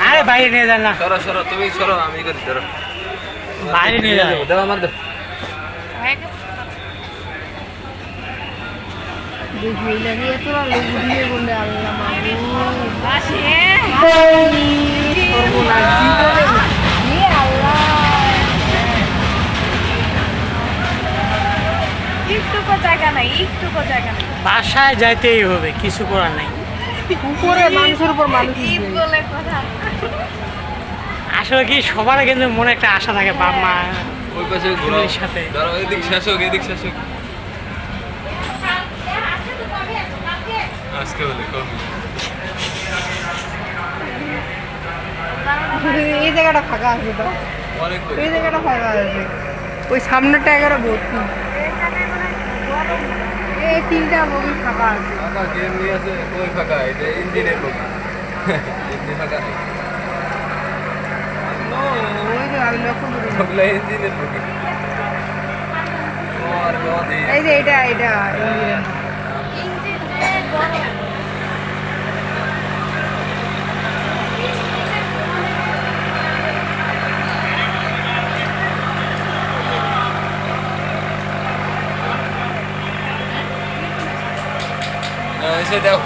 আরে বাইরে নিয়ে যান না, সরো সরো, তুমি সরো, আমি করি ধরো। বাইরে নিয়ে যান। দাও আমার দাও। বাসায় যাইতেই হবে, কিছু করার নাই। মানুষের উপর মানুষ আসলে কি সবার কিন্তু মনে একটা আশা থাকে বাপ মা ওই পাশে ঘোরাও সাথে। ধরো, এদিক শেষ হোক, এদিক শেষ হোক। আজকে বলে কবি এই জায়গাটা ফাঁকা আছে তো, অনেক এই জায়গাটা ফাঁকা আছে, ওই সামনেরটা এগারো ভর্তি, এই তিনটা বগি ফাঁকা আছে। ফাঁকা গেম নিয়ে আছে, ওই ফাঁকা, এটা ইঞ্জিনের বগি। ইঞ্জিন ফাঁকা নেই, ওই যে আমি লক্ষ্য করি, ওগুলো ইঞ্জিনের বগি। এই যে এটা এটা এসে দাও।